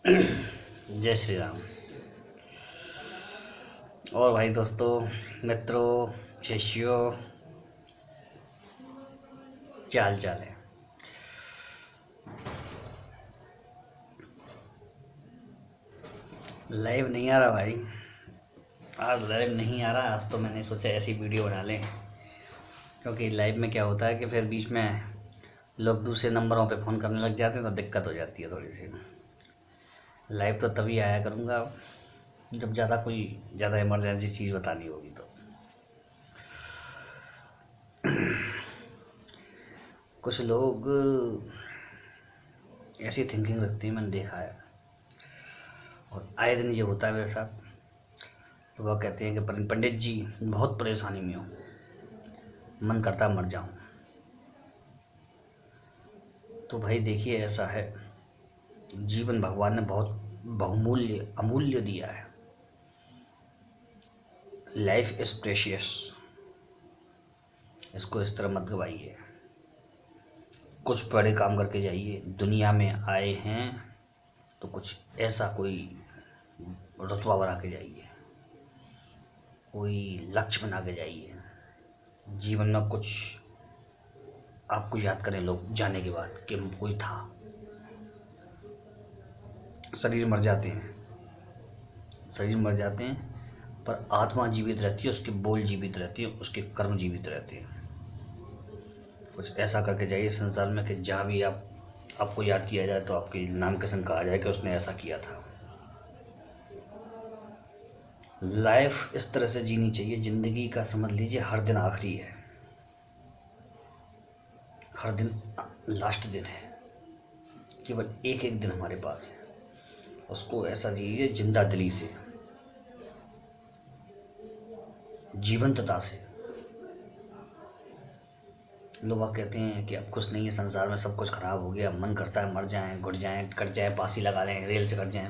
जय श्री राम। और भाई दोस्तों, मित्रों, शिष्यों, क्या हाल चाल है। लाइव नहीं आ रहा भाई, आज लाइव नहीं आ रहा। आज तो मैंने सोचा ऐसी वीडियो बना लें, क्योंकि लाइव में क्या होता है कि फिर बीच में लोग दूसरे नंबरों पे फ़ोन करने लग जाते हैं तो दिक्कत हो जाती है थोड़ी सी। लाइव तो तभी आया करूँगा जब ज़्यादा इमरजेंसी चीज़ बतानी होगी तो। कुछ लोग ऐसी थिंकिंग रखते हैं, मैंने देखा है, और आए दिन ये होता है मेरे साथ। तो वह कहते हैं कि पंडित जी बहुत परेशानी में हो, मन करता मर जाऊं। तो भाई देखिए, ऐसा है, जीवन भगवान ने बहुत बहुमूल्य अमूल्य दिया है। लाइफ इज़ प्रेशियस, इसको इस तरह मत गवाइए। कुछ बड़े काम करके जाइए। दुनिया में आए हैं तो कुछ ऐसा कोई रुतबा बना के जाइए, कोई लक्ष्य बना के जाइए। जीवन में कुछ आपको याद करें लोग जाने के बाद कि कोई था। शरीर मर जाते हैं, पर आत्मा जीवित रहती है, उसके बोल जीवित रहती है, उसके कर्म जीवित रहते हैं। कुछ ऐसा करके जाइए संसार में कि जहाँ भी आपको याद किया जाए तो आपके नाम के संग कहा जाए कि उसने ऐसा किया था। लाइफ इस तरह से जीनी चाहिए। ज़िंदगी का समझ लीजिए हर दिन आखिरी है, हर दिन लास्ट दिन है। केवल एक एक दिन हमारे पास है, उसको ऐसा जीजिए जिंदा दिली से, जीवंतता से। लोग कहते हैं कि अब कुछ नहीं है संसार में, सब कुछ खराब हो गया, मन करता है मर जाएं, घुट जाएं, कट जाएं, फांसी लगा लें, रेल से कट जाएं।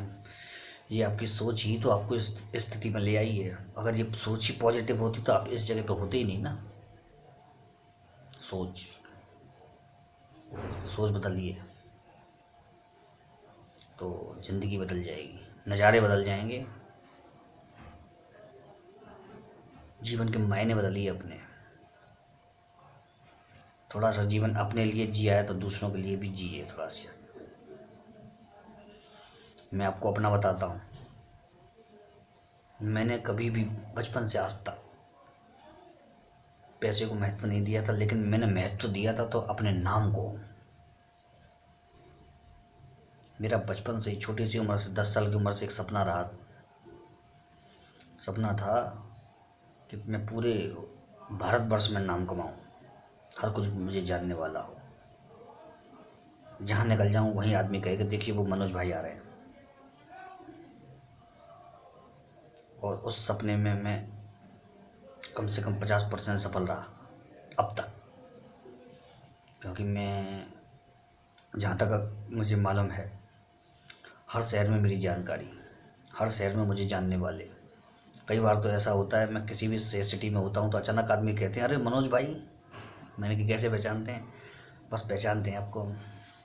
ये आपकी सोच ही तो आपको इस स्थिति में ले आई है। अगर ये सोच ही पॉजिटिव होती तो आप इस जगह पे होते ही नहीं ना। सोच बदलिए तो ज़िंदगी बदल जाएगी, नज़ारे बदल जाएंगे, जीवन के मायने बदलिए अपने। थोड़ा सा जीवन अपने लिए जिया है तो दूसरों के लिए भी जिए थोड़ा सा। मैं आपको अपना बताता हूँ, मैंने कभी भी बचपन से आज तक पैसे को महत्व नहीं दिया था, लेकिन मैंने महत्व दिया था तो अपने नाम को। मेरा बचपन से ही, छोटी सी उम्र से, 10 साल की उम्र से एक सपना था कि मैं पूरे भारतवर्ष में नाम कमाऊं, हर कुछ मुझे जानने वाला हो। जहाँ निकल जाऊं वहीं आदमी कहेगा देखिए वो मनोज भाई आ रहे हैं। और उस सपने में मैं कम से कम 50% सफल रहा अब तक, क्योंकि मैं, जहाँ तक मुझे मालूम है, हर शहर में मेरी जानकारी, हर शहर में मुझे जानने वाले। कई बार तो ऐसा होता है, मैं किसी भी सिटी में होता हूँ तो अचानक आदमी कहते हैं अरे मनोज भाई। मैंने कि कैसे पहचानते हैं? बस पहचानते हैं आपको।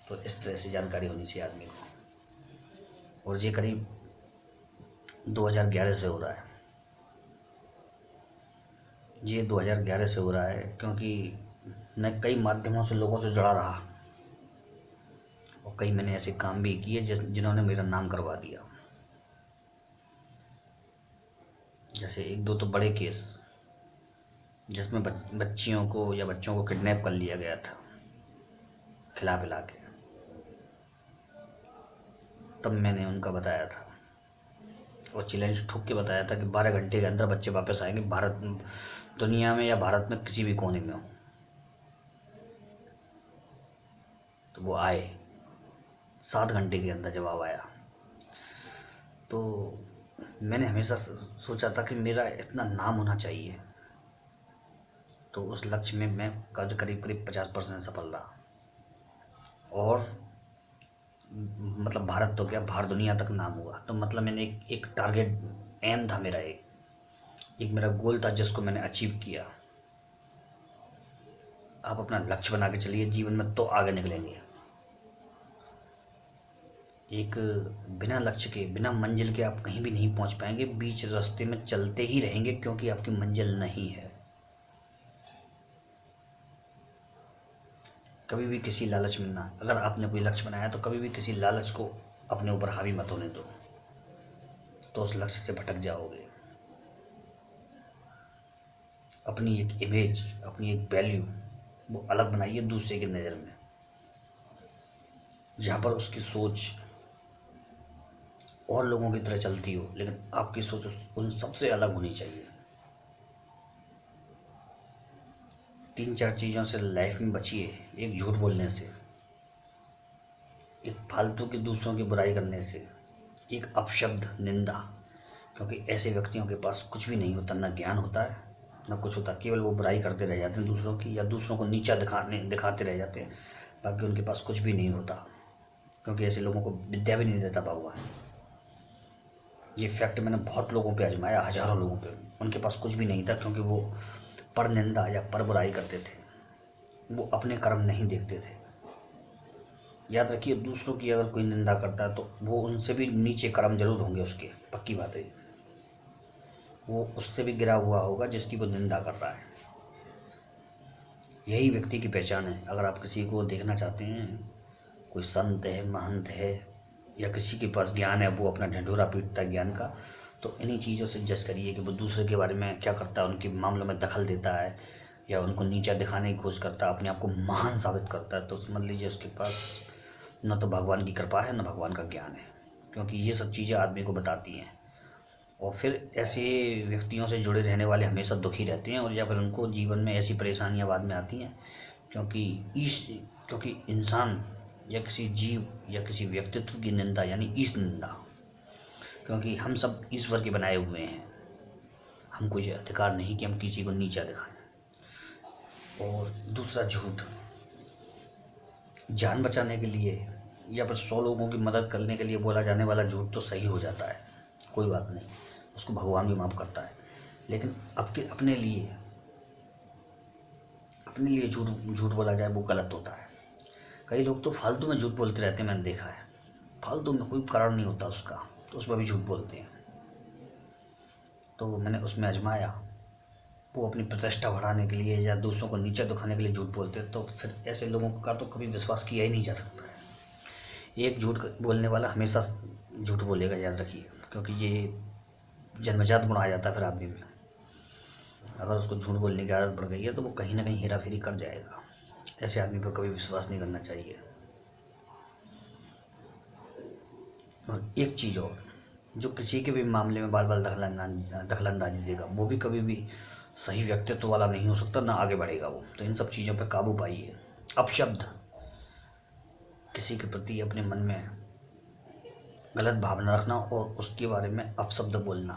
तो इस तरह से जानकारी होनी चाहिए आदमी को। और ये करीब 2011 से हो रहा है। ये 2011 से हो रहा है क्योंकि मैं कई माध्यमों से लोगों से जुड़ा रहा, और कई मैंने ऐसे काम भी किए जिन्होंने मेरा नाम करवा दिया। जैसे एक दो तो बड़े केस, जिसमें बच्चियों को या बच्चों को किडनैप कर लिया गया था खिला पिला के। तब मैंने उनका बताया था और चैलेंज ठोक के बताया था कि 12 घंटे के अंदर बच्चे वापस आएंगे, भारत दुनिया में या भारत में किसी भी कोने में हो। तो वो आए, 7 घंटे के अंदर जवाब आया। तो मैंने हमेशा सोचा था कि मेरा इतना नाम होना चाहिए। तो उस लक्ष्य में मैं करीब 50% सफल रहा। और मतलब भारत तो क्या, बाहर दुनिया तक नाम हुआ। तो मतलब मैंने एक टारगेट, एम था मेरा, एक मेरा गोल था जिसको मैंने अचीव किया। आप अपना लक्ष्य बना के चलिए जीवन में तो आगे निकलेंगे। एक बिना लक्ष्य के, बिना मंजिल के आप कहीं भी नहीं पहुंच पाएंगे। बीच रास्ते में चलते ही रहेंगे क्योंकि आपकी मंजिल नहीं है। कभी भी किसी लालच में ना, अगर आपने कोई लक्ष्य बनाया तो कभी भी किसी लालच को अपने ऊपर हावी मत होने दो, तो उस लक्ष्य से भटक जाओगे। अपनी एक इमेज, अपनी एक वैल्यू वो अलग बनाइए दूसरे की नज़र में, जहाँ पर उसकी सोच और लोगों की तरह चलती हो, लेकिन आपकी सोच उन सबसे अलग होनी चाहिए। 3-4 चीज़ों से लाइफ में बचिए। एक झूठ बोलने से, एक फालतू की दूसरों की बुराई करने से, एक अपशब्द निंदा, क्योंकि ऐसे व्यक्तियों के पास कुछ भी नहीं होता, ना ज्ञान होता है ना कुछ होता, केवल वो बुराई करते रह जाते हैं दूसरों की, या दूसरों को नीचा दिखाते रह जाते हैं। बाकी उनके पास कुछ भी नहीं होता, क्योंकि ऐसे लोगों को विद्या भी नहीं देता भगवान। ये फैक्ट मैंने बहुत लोगों पे आजमाया, हज़ारों लोगों पे। उनके पास कुछ भी नहीं था, क्योंकि वो पर निंदा या पर बुराई करते थे। वो अपने कर्म नहीं देखते थे। याद रखिए, दूसरों की अगर कोई निंदा करता है तो वो उनसे भी नीचे कर्म जरूर होंगे उसके, पक्की बात है। वो उससे भी गिरा हुआ होगा जिसकी वो निंदा कर रहा है। यही व्यक्ति की पहचान है। अगर आप किसी को देखना चाहते हैं, कोई संत है, महंत है, या किसी के पास ज्ञान है, वो अपना ढिंढोरा पीटता है ज्ञान का, तो इन्हीं चीज़ों से जज करिए कि वो दूसरे के बारे में क्या करता है, उनके मामलों में दखल देता है या उनको नीचा दिखाने की कोशिश करता है, अपने आप को महान साबित करता है, तो समझ लीजिए उसके पास न तो भगवान की कृपा है न भगवान का ज्ञान है, क्योंकि ये सब चीज़ें आदमी को बताती हैं। और फिर ऐसे व्यक्तियों से जुड़े रहने वाले हमेशा दुखी रहते हैं, और या फिर उनको जीवन में ऐसी परेशानियां बाद में आती हैं, क्योंकि इंसान या किसी जीव या किसी व्यक्तित्व की निंदा यानी ईश निंदा, क्योंकि हम सब ईश्वर के बनाए हुए हैं। हमको ये अधिकार नहीं कि हम किसी को नीचा दिखाएं। और दूसरा झूठ, जान बचाने के लिए या फिर 100 लोगों की मदद करने के लिए बोला जाने वाला झूठ तो सही हो जाता है, कोई बात नहीं, उसको भगवान भी माफ़ करता है। लेकिन अपने लिए झूठ बोला जाए वो गलत होता है। कई लोग तो फालतू में झूठ बोलते रहते हैं, मैंने देखा है। फालतू में कोई कारण नहीं होता उसका, तो उस पर भी झूठ बोलते हैं। तो मैंने उसमें आजमाया, वो अपनी प्रतिष्ठा बढ़ाने के लिए या दूसरों को नीचा दिखाने के लिए झूठ बोलते हैं, तो फिर ऐसे लोगों का तो कभी विश्वास किया ही नहीं जा सकता है। एक झूठ बोलने वाला हमेशा झूठ बोलेगा, याद रखिए, क्योंकि ये जन्मजात गुण आ जाता है फिर आदमी में। अगर उसको झूठ बोलने की आदत बढ़ गई है तो वो कहीं ना कहीं हेरा फेरी कर जाएगा। ऐसे आदमी पर कभी विश्वास नहीं करना चाहिए। और एक चीज़ और, जो किसी के भी मामले में बार बार दखलंदाजी देगा, वो भी कभी भी सही व्यक्तित्व वाला नहीं हो सकता, ना आगे बढ़ेगा वो। तो इन सब चीज़ों पर काबू पाइए। अपशब्द, किसी के प्रति अपने मन में गलत भावना रखना और उसके बारे में अपशब्द बोलना।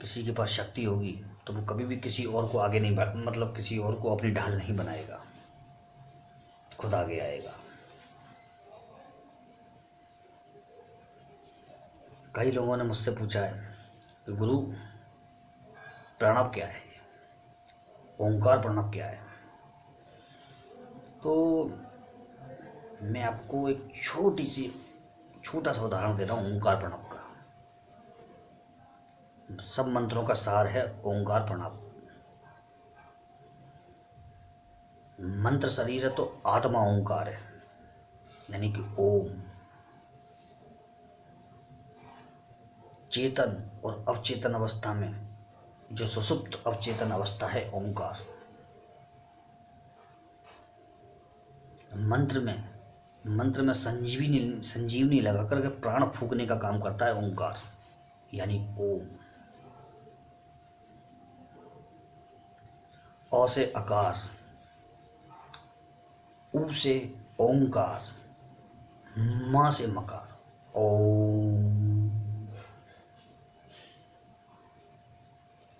किसी के पास शक्ति होगी तो वो कभी भी किसी और को आगे नहीं मतलब किसी और को अपनी ढाल नहीं बनाएगा, खुद आगे आएगा। कई लोगों ने मुझसे पूछा है कि गुरु प्रणव क्या है, ओंकार प्रणव क्या है। तो मैं आपको एक छोटा सा उदाहरण दे रहा हूँ ओंकार प्रणव का। सब मंत्रों का सार है ओंकार प्रणव। मंत्र शरीर है तो आत्मा ओंकार है, यानी कि ओम। चेतन और अवचेतन अवस्था में जो सुसुप्त अवचेतन अवस्था है ओंकार। मंत्र में संजीवनी लगा करके प्राण फूकने का काम करता है ओंकार, यानी ओम। अ से अकार, उ से ओंकार, मा से मकार, ओम।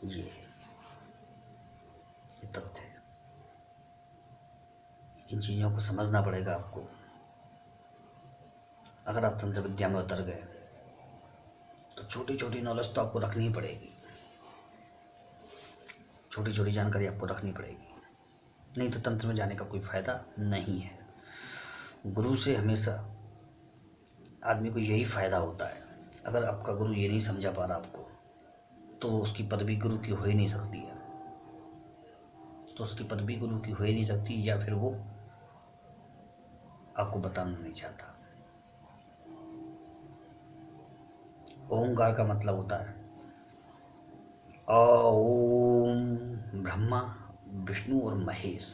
ये तथ्य है। इन चीज़ों को समझना पड़ेगा आपको। अगर आप तंत्र विद्या में उतर गए तो छोटी छोटी नॉलेज तो आपको रखनी ही पड़ेगी, छोटी छोटी जानकारी आपको रखनी पड़ेगी, नहीं तो तंत्र में जाने का कोई फायदा नहीं है। गुरु से हमेशा आदमी को यही फायदा होता है। अगर आपका गुरु ये नहीं समझा पा रहा आपको, तो उसकी पदवी गुरु की हो ही नहीं सकती है, तो उसकी पदवी गुरु की हो ही नहीं सकती, या फिर वो आपको बताना नहीं चाहता। ओंकार का मतलब होता है ओम, ब्रह्मा विष्णु और महेश।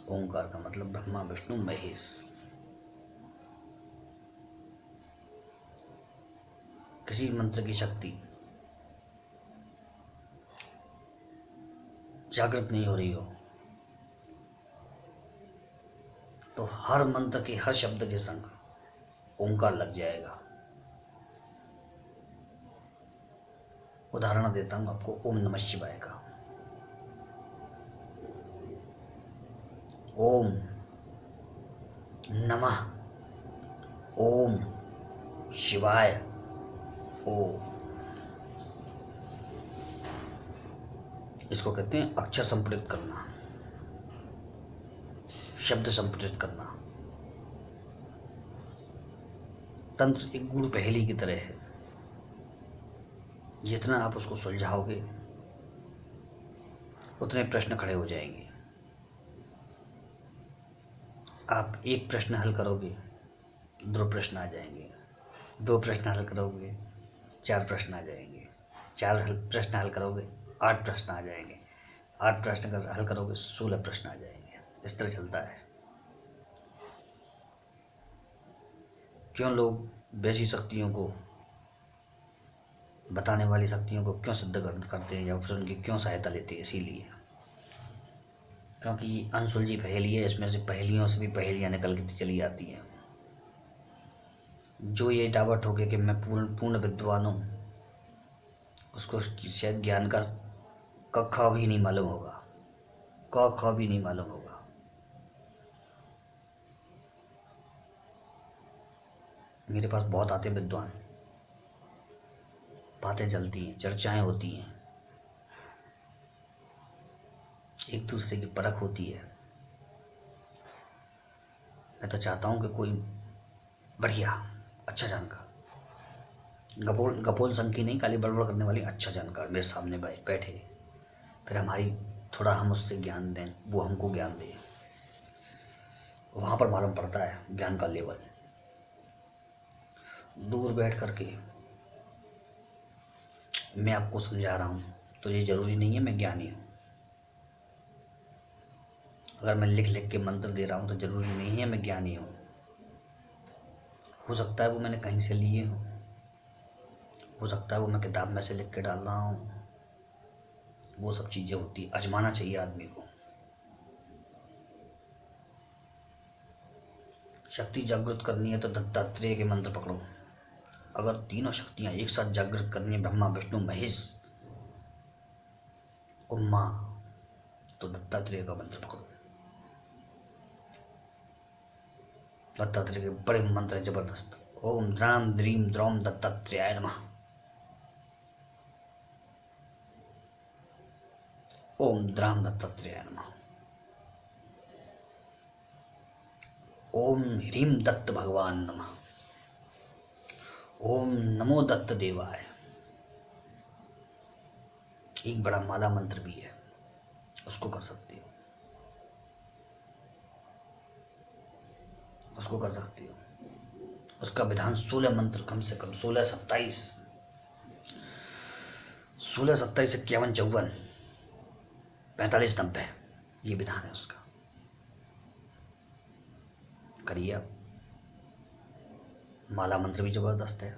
ओंकार का मतलब ब्रह्मा विष्णु महेश। किसी मंत्र की शक्ति जागृत नहीं हो रही हो, तो हर मंत्र के हर शब्द के संग ओंकार लग जाएगा। उदाहरण देता हूं आपको ओम नमः शिवाय का। ओम नमः ओम शिवाय ओम, इसको कहते हैं अक्षर संपुटित करना, शब्द संपुटित करना। तंत्र एक गूढ़ पहेली की तरह है, जितना आप उसको सुलझाओगे उतने प्रश्न खड़े हो जाएंगे। आप एक प्रश्न हल करोगे, 2 प्रश्न आ जाएंगे, 2 प्रश्न हल करोगे, 4 प्रश्न आ जाएंगे, 4 प्रश्न हल करोगे, 8 प्रश्न आ जाएंगे, 8 प्रश्न हल करोगे, 16 प्रश्न आ जाएंगे। इस तरह चलता है। क्यों लोग वैसी शक्तियों को, बताने वाली शक्तियों को क्यों सिद्ध करते हैं या फिर उनकी क्यों सहायता लेते हैं? इसीलिए क्योंकि अनसुलझी पहेली है, इसमें से पहेलियों से भी पहेलियाँ निकल के चली आती हैं। जो ये दावा ठोके कि मैं पूर्ण विद्वान हूँ, उसको शायद ज्ञान का क ख भी नहीं मालूम होगा, क ख भी नहीं मालूम होगा। मेरे पास बहुत आते विद्वान, बातें चलती हैं, चर्चाएं होती हैं, एक दूसरे की परख होती है। मैं तो चाहता हूँ कि कोई बढ़िया अच्छा जानकार, गपोल संकी नहीं, काली बड़बड़ करने वाली अच्छा जानकार मेरे सामने बैठे, फिर हम उससे ज्ञान दें, वो हमको ज्ञान दे। वहाँ पर मालूम पड़ता है ज्ञान का लेवल। दूर बैठ करके मैं आपको समझा रहा हूँ तो ये जरूरी नहीं है मैं ज्ञानी हूँ। अगर मैं लिख लिख के मंत्र दे रहा हूँ तो जरूरी नहीं है मैं ज्ञानी हूँ। हो सकता है वो मैंने कहीं से लिए हो, हो सकता है वो मैं किताब में से लिख के डाल रहा हूँ। वो सब चीज़ें होती, आजमाना चाहिए आदमी को। शक्ति जागृत करनी है तो दत्तात्रेय के मंत्र पकड़ो। अगर तीनों शक्तियां एक साथ जागृत करनी है, ब्रह्मा विष्णु महेश और माँ, तो दत्तात्रेय का मंत्र पकड़ो। दत्तात्रेय के बड़े मंत्र है जबरदस्त। ओम द्राम द्रीम द्रौम दत्तात्रेयाय नमः। ओम द्राम दत्तात्रेयाय नमः। ओम ह्रीम दत्त भगवान नमः। ओम नमो दत्त देवाय। एक बड़ा माला मंत्र भी है, उसको कर सकते हो, उसको कर सकते हो। उसका विधान 16 मंत्र, कम से कम 16, 27, 16, 27, 51, 54, 45, 90, ये विधान है उसका। करिए आप। माला मंत्र भी जबरदस्त है।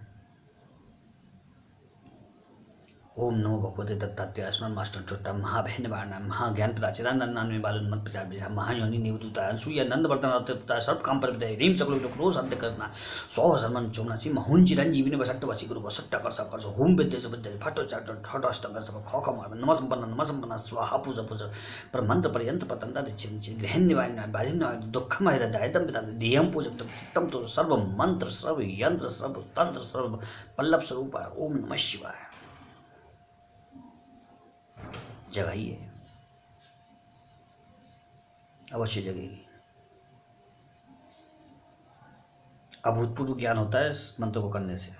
ओम नमो भगवते दत्तात्रेयाय स्मरण मास्टर चोट्टा महाभैन वारणा महाज्ञान प्रदाचिता नन्नान्वे बालन मत प्रचार विषा महायोनि निवदूता अनसुया नंद वर्तन अवतरता सर्व काम पर विदय रीम सकल जो क्रोध साध्य करना सौ शर्मन चोमनासी महूंजी रंजीविनी वसट्ट वसी गुरु वसट्ट कर सकर होम विद्य से विद्य फटो चाट ठट अष्टंग सब खो खो मार नम संपन्न स्वाहा पूज पूज पर मंत्र पर्यंत पतंदा दिच्छिन ग्रहण निवारण बाधिन दुःखम हृदय दम पिता देहम पूजम तम तो सर्व मंत्र सर्व यंत्र सर्व तंत्र सर्व पल्लव स्वरूप ओम नमः शिवाय। जगाइए, अवश्य जगेगी। अभूतपूर्व ज्ञान होता है इस मंत्र को करने से।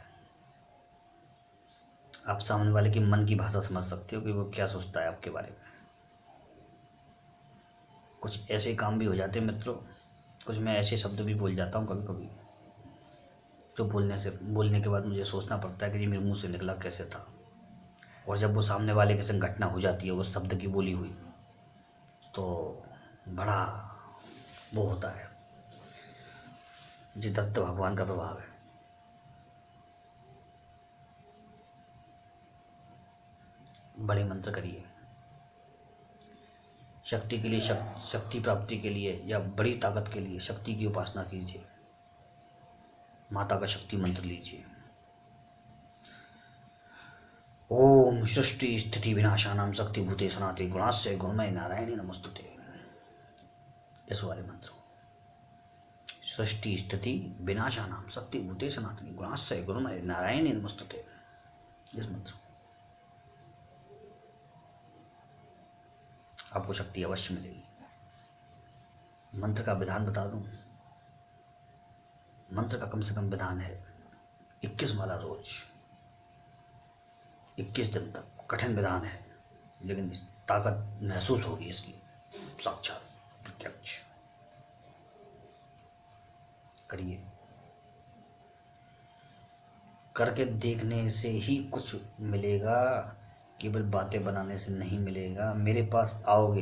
आप सामने वाले की मन की भाषा समझ सकते हो कि वो क्या सोचता है आपके बारे में। कुछ ऐसे काम भी हो जाते हैं मित्रों, कुछ मैं ऐसे शब्द भी बोल जाता हूँ कभी कभी, जो बोलने के बाद मुझे सोचना पड़ता है कि ये मेरे मुंह से निकला कैसे था। और जब वो सामने वाले के संग घटना हो जाती है उस शब्द की बोली हुई, तो बड़ा वो होता है। जी दत्त भगवान का प्रभाव है। बड़े मंत्र करिए शक्ति के लिए, शक्ति प्राप्ति के लिए या बड़ी ताकत के लिए शक्ति की उपासना कीजिए। माता का शक्ति मंत्र लीजिए। ओम सृष्टि स्थिति विनाशानां शक्ति भूते सनाते गुणास्य गुणमय नारायणी नमस्तुते। इस वाले मंत्र सृष्टि स्थिति विनाशानां शक्ति भूते सनातनी गुणास्य गुणमय नारायणी नमस्तुते। इस मंत्र आपको शक्ति अवश्य मिलेगी। मंत्र का विधान बता दूं, मंत्र का कम से कम विधान है 21 माला रोज, 21 दिन तक। कठिन विधान है लेकिन ताकत महसूस होगी इसकी, साक्षात प्रत्यक्ष। करिए, करके देखने से ही कुछ मिलेगा, केवल बातें बनाने से नहीं मिलेगा। मेरे पास आओगे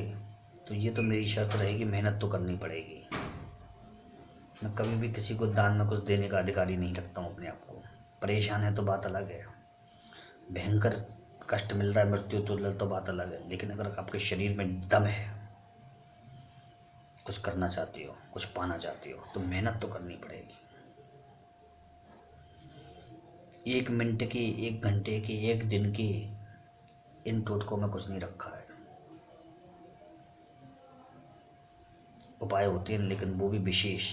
तो ये तो मेरी शर्त रहेगी, मेहनत तो करनी पड़ेगी। मैं कभी भी किसी को दान में कुछ देने का अधिकारी नहीं रखता हूँ अपने आप को। परेशान है तो बात अलग है, भयंकर कष्ट मिल रहा है, मृत्यु तुल्य तो बात अलग है। लेकिन अगर आपके शरीर में दम है, कुछ करना चाहते हो, कुछ पाना चाहते हो, तो मेहनत तो करनी पड़ेगी। 1 मिनट की, 1 घंटे की, 1 दिन की इन टोटकों में कुछ नहीं रखा है। उपाय होते हैं लेकिन वो भी विशेष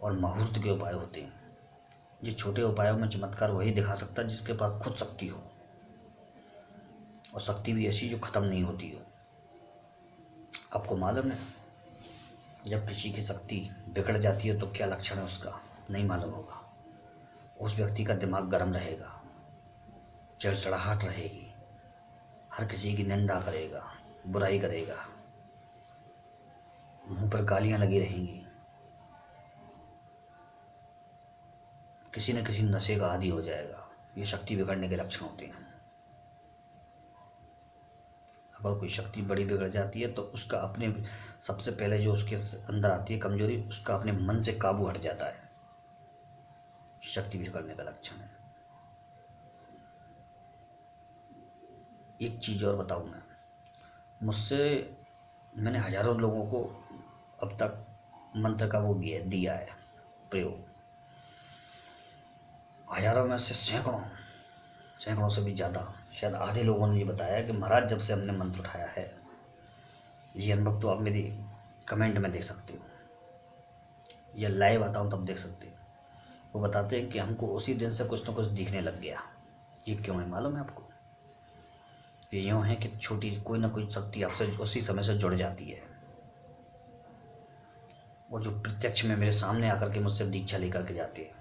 और मुहूर्त के उपाय होते हैं। ये छोटे उपायों में चमत्कार वही दिखा सकता है जिसके पास खुद शक्ति हो, और शक्ति भी ऐसी जो खत्म नहीं होती हो। आपको मालूम है जब किसी की शक्ति बिगड़ जाती है तो क्या लक्षण है उसका? नहीं मालूम होगा। उस व्यक्ति का दिमाग गर्म रहेगा, चिड़चिड़ाहट रहेगी, हर किसी की निंदा करेगा, बुराई करेगा, मुंह पर गालियां लगी रहेंगी, किसी न किसी नशे का आदी हो जाएगा। ये शक्ति बिगड़ने के लक्षण होते हैं। अगर कोई शक्ति बड़ी बिगड़ जाती है तो उसका अपने, सबसे पहले जो उसके अंदर आती है कमजोरी, उसका अपने मन से काबू हट जाता है। शक्ति बिगड़ने का लक्षण है। एक चीज़ और बताऊं मैं, मुझसे मैंने हजारों लोगों को अब तक मंत्र का वो दिया है प्रयोग। हजारों में से सैकड़ों से भी ज़्यादा, शायद आधे लोगों ने ये बताया कि महाराज जब से हमने मंत्र उठाया है, ये अनुभव तो आप मेरी कमेंट में देख सकते हो या लाइव आता हूँ तब देख सकते हो। वो बताते हैं कि हमको उसी दिन से कुछ न कुछ दिखने लग गया। ये क्यों है मालूम है आपको? ये यूँ है कि छोटी कोई ना कोई शक्ति आपसे उसी समय से जुड़ जाती है। वो जो प्रत्यक्ष में मेरे सामने आकर के मुझसे दीक्षा लेकर के जाते हैं,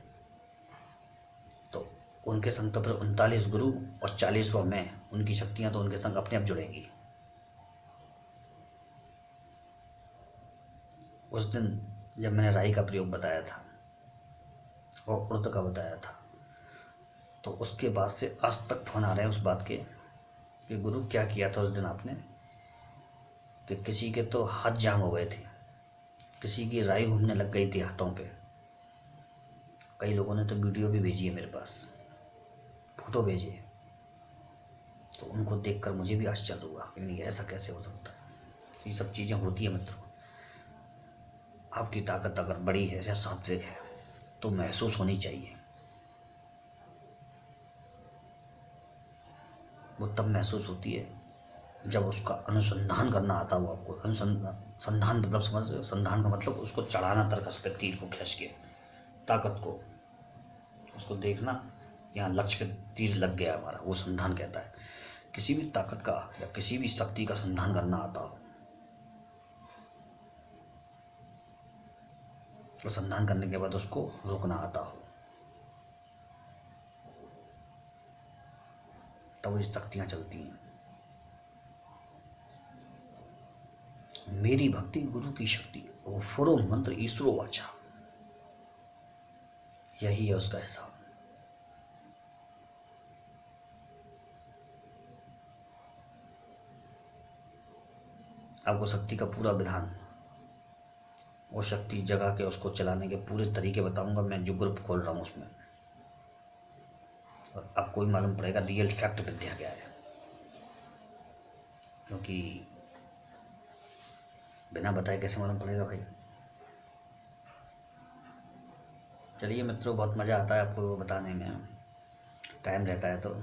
तो उनके संग तो फिर 39 गुरु और 40वां मैं, उनकी शक्तियाँ तो उनके संग अपने आप जुड़ेंगी। उस दिन जब मैंने राई का प्रयोग बताया था और उर्द का बताया था, तो उसके बाद से आज तक फोन आ रहे हैं उस बात के कि गुरु क्या किया था उस दिन आपने, कि किसी के तो हाथ जाम हो गए थे, किसी की राई घूमने लग गई थी हाथों पे। कई लोगों ने तो वीडियो भी भेजी है मेरे पास, फोटो भेजे, तो उनको देखकर मुझे भी आश्चर्य हुआ कि नहीं ऐसा कैसे हो सकता है। ये सब चीज़ें होती है मित्रों। आपकी ताकत अगर बड़ी है या सात्विक है तो महसूस होनी चाहिए। वो तब महसूस होती है जब उसका अनुसंधान करना आता हो आपको। अनुसंधान मतलब समझ, संधान का मतलब उसको चढ़ाना, तर्कस पे तीर को खींच के, ताकत को उसको देखना, यहाँ लक्ष्य पे तीर लग गया हमारा, वो संधान कहता है। किसी भी ताकत का या किसी भी शक्ति का संधान करना आता हो अनुसंधान करने के बाद उसको रोकना आता हो, तब ये शक्तियाँ चलती हैं। मेरी भक्ति गुरु की शक्ति, वो फुरो मंत्र ईश्वरो वाचा, यही है उसका हिसाब। आपको शक्ति का पूरा विधान, वो शक्ति जगा के उसको चलाने के पूरे तरीके बताऊंगा मैं, जो ग्रुप खोल रहा हूँ उसमें, और आपको ही मालूम पड़ेगा रियल फैक्ट विद्या क्या है। क्योंकि बिना बताए कैसे मालूम पड़ेगा भाई। चलिए मित्रों, बहुत मज़ा आता है आपको बताने में, टाइम रहता है तो।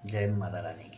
जय माता रानी की।